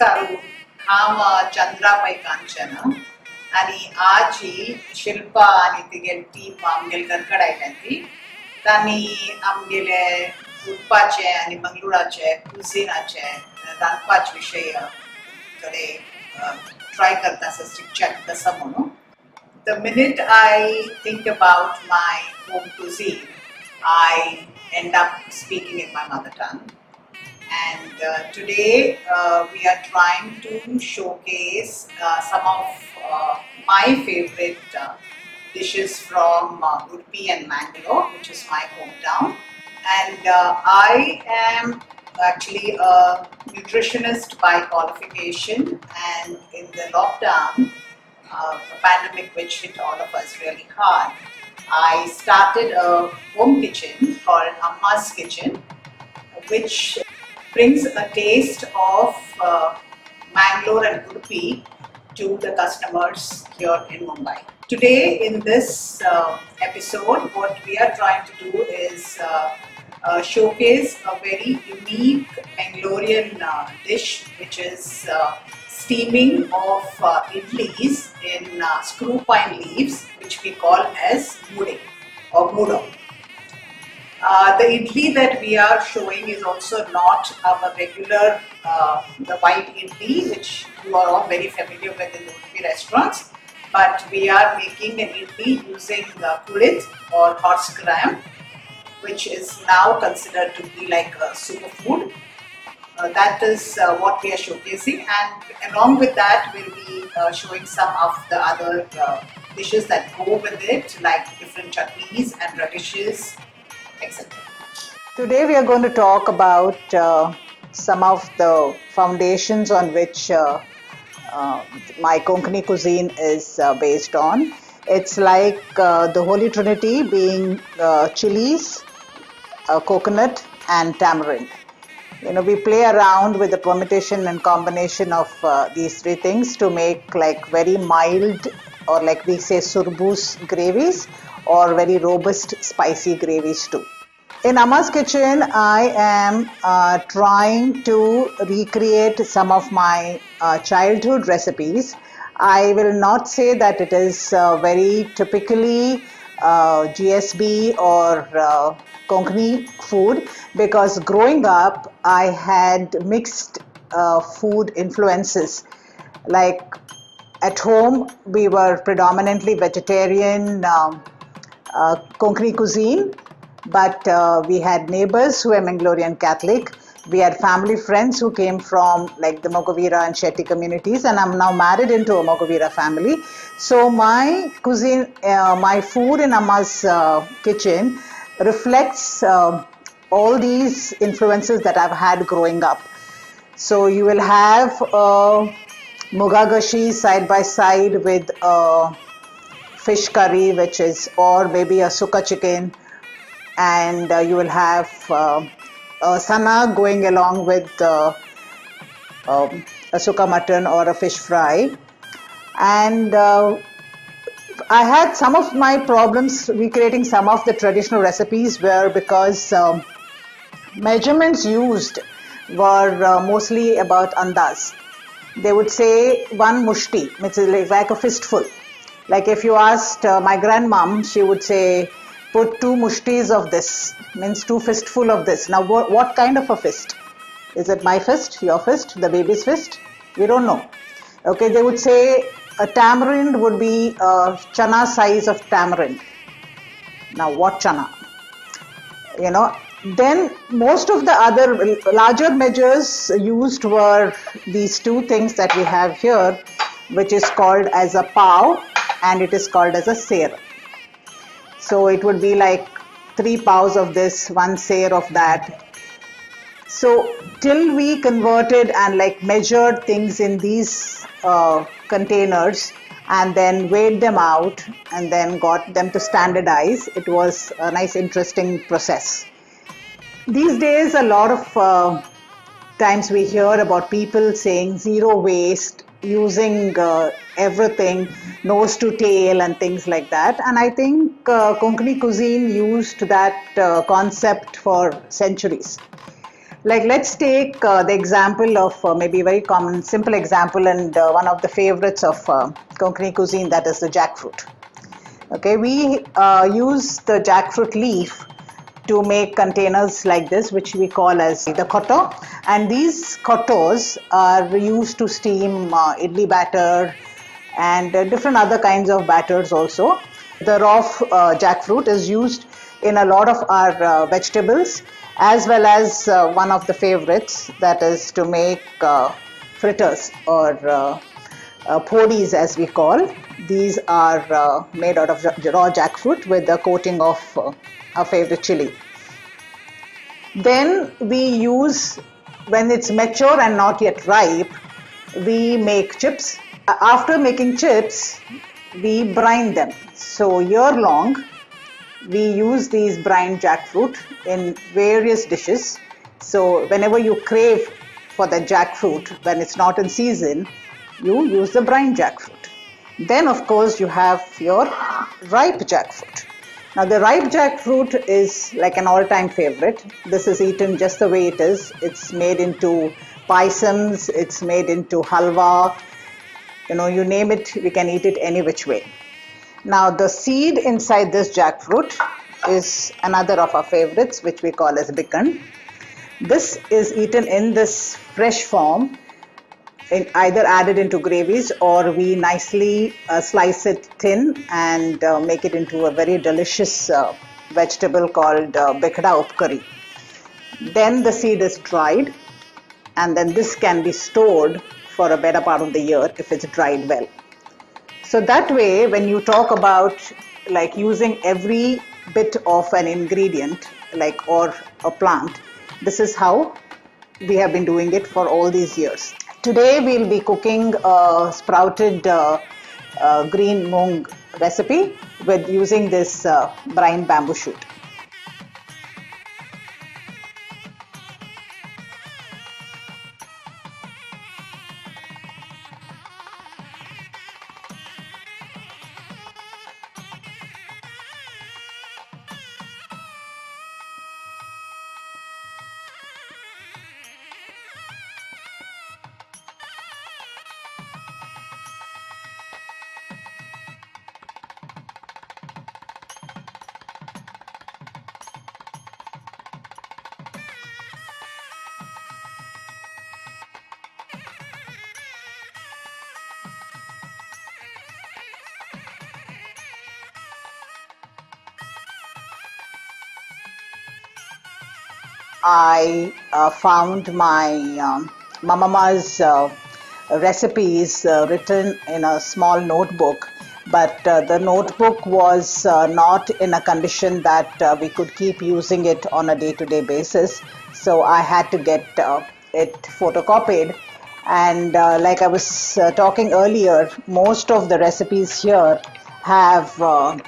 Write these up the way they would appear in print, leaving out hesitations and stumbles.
नमस्कारू हांव चंद्रा पै कांचन आणि आज ही शिल्पा आणि तिगेल टीम आमगेल घरकड आयल्यांती तांणी आमगेले उरपाचे आणि मंगळुराचे कुझिनाचे रांदपाचे विशय थोडे ट्राय करता शिकचें तसं म्हणून. The minute I think about my home cuisine, I end up speaking in my mother tongue. And today we are trying to showcase some of my favorite dishes from Udupi and Mangalore, which is my hometown. And I am actually a nutritionist by qualification, and in the lockdown, a pandemic which hit all of us really hard, I started a home kitchen called Amma's Kitchen, which brings a taste of Mangalore and Udupi to the customers here in Mumbai. Today in this episode, what we are trying to do is showcase a very unique Mangalorean dish, which is steaming of idlis in screw pine leaves, which we call as mudde or mudo. The idli that we are showing is also not our regular the white idli, which you are all very familiar with in the Udupi restaurants, but we are making an idli using kulit or horse gram, which is now considered to be like a superfood. That is what we are showcasing, and along with that we'll be showing some of the other dishes that go with it, like different chutneys and radishes, etc. Today we are going to talk about some of the foundations on which my Konkani cuisine is based on. It's like the Holy Trinity being chilies, coconut and tamarind. You know, we play around with the permutation and combination of these three things to make like very mild, or like we say surbus gravies, or very robust spicy gravies too. In Amma's Kitchen, I am trying to recreate some of my childhood recipes. I will not say that it is very typically GSB or Konkani food, because growing up I had mixed food influences. Like at home we were predominantly vegetarian Konkani cuisine, but we had neighbors who were Mangalorean Catholic. We had family friends who came from like the Mogovira and Shetty communities, and I'm now married into a Mogovira family. So my cuisine, my food in Amma's kitchen reflects all these influences that I've had growing up. So you will have muga gashi side by side with fish curry, which is, or maybe a sukka chicken, and you will have sana going along with a sukka mutton or a fish fry. And I had some of my problems recreating some of the traditional recipes were because measurements used were mostly about andas. They would say one mushti, which is like a fistful. Like if you asked my grandmom, she would say, put 2 mushtis of this, means 2 fistful of this. Now what kind of a fist? Is it my fist, your fist, the baby's fist? We don't know. Okay, they would say a tamarind would be a chana size of tamarind. Now what chana? You know, then most of the other larger measures used were these 2 things that we have here, which is called as a pav and it is called as a ser. So it would be like 3 paws of this, 1 ser of that. So till we converted and like measured things in these containers and then weighed them out and then got them to standardize, it was a nice interesting process. These days a lot of times we hear about people saying zero waste, using everything nose to tail and things like that, and I think Konkani cuisine used that concept for centuries. Like, let's take the example of maybe a very common, simple example, and one of the favorites of Konkani cuisine, that is the jackfruit. Okay, we use the jackfruit leaf to make containers like this, which we call as the koto. And these kotos are used to steam idli batter and different other kinds of batters also. The raw jackfruit is used in a lot of our vegetables, as well as one of the favorites, that is to make fritters or podis, as we call. These are made out of raw jackfruit with a coating of our favorite chili. Then we use, when it's mature and not yet ripe, we make chips. After making chips, we brine them. So year long, we use these brined jackfruit in various dishes. So whenever you crave for the jackfruit, when it's not in season, you use the brine jackfruit. Then, of course, you have your ripe jackfruit. Now, the ripe jackfruit is like an all-time favorite. This is eaten just the way it is. It's made into paisams, it's made into halwa. You name it, we can eat it any which way. Now, the seed inside this jackfruit is another of our favorites, which we call as bikan. This is eaten in this fresh form, either added into gravies, or we nicely slice it thin and make it into a very delicious vegetable called bikda upkari. Then the seed is dried, and then this can be stored for a better part of the year if it's dried well. So that way, when you talk about like using every bit of an ingredient, like, or a plant, this is how we have been doing it for all these years. Today we'll be cooking a sprouted green moong recipe with using this brine bamboo shoot. I found my Mamama's recipes written in a small notebook, but the notebook was not in a condition that we could keep using it on a day-to-day basis. So I had to get it photocopied. And like I was talking earlier, most of the recipes here have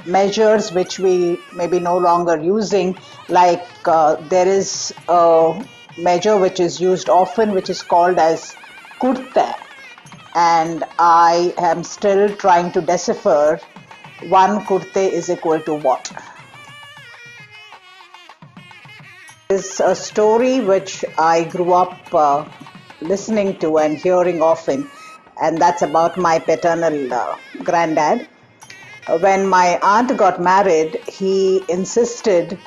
measures which we may be no longer using, like there is a measure which is used often, which is called as kurte, and I am still trying to decipher one kurte is equal to what. It's a story which I grew up listening to and hearing often, and that's about my paternal granddad. When my aunt got married, he insisted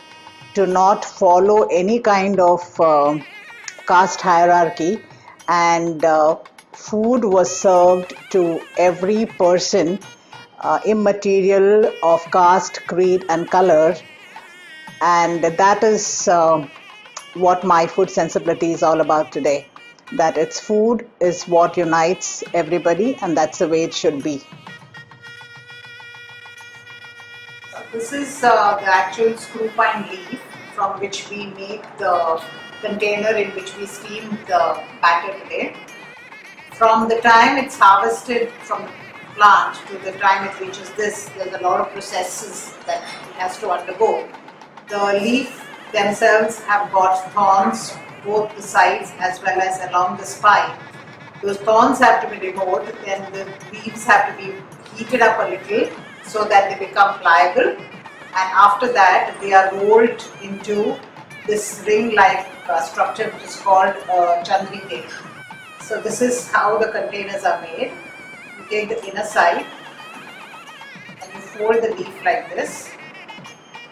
to not follow any kind of caste hierarchy, and food was served to every person, immaterial of caste, creed, and color. And that is what my food sensibility is all about today. That it's food is what unites everybody, and that's the way it should be. This is the actual screw pine leaf from which we make the container in which we steam the batter today. From the time it's harvested from the plant to the time it reaches this, there's a lot of processes that it has to undergo. The leaf themselves have got thorns both the sides as well as along the spine. Those thorns have to be removed, then the leaves have to be heated up a little so that they become pliable, and after that they are rolled into this ring-like structure which is called chandri cake. So this is how the containers are made. You take the inner side and you fold the leaf like this,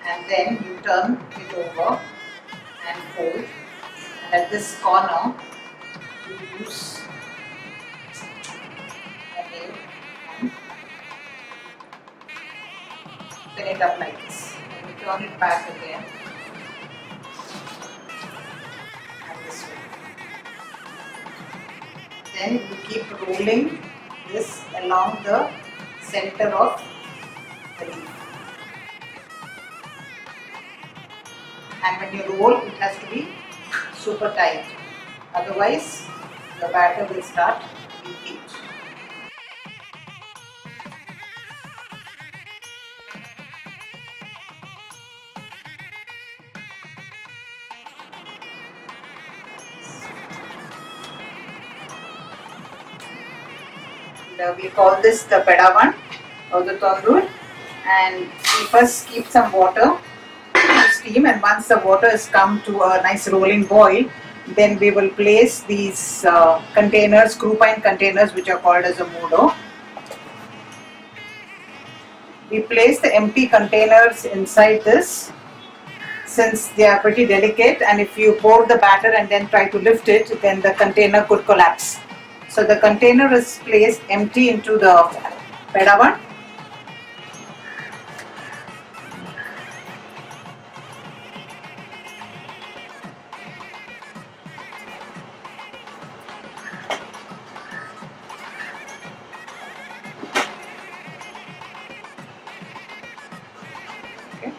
and then you turn it over and fold. And at this corner, you use a nail and pin it up like this. And you turn it back again and this way. Then you keep rolling this along the center of the leaf. And when you roll, it has to be super tight. Otherwise, the batter will start leaking. We call this the pedavan or the tandoor, and we first keep some water to steam, and once the water has come to a nice rolling boil, then we will place these containers, screw pine containers, which are called as a mudo. We place the empty containers inside this, since they are pretty delicate, and if you pour the batter and then try to lift it, then the container could collapse. So the container is placed empty into the pedavan. Okay.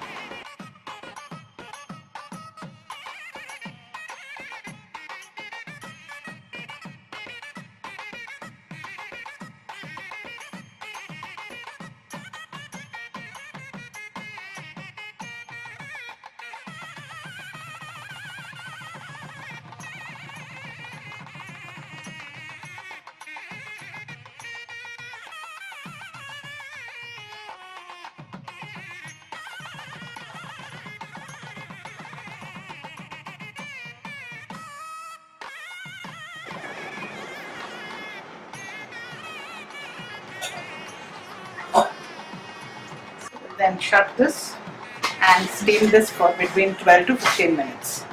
Then shut this and steam this for between 12 to 15 minutes.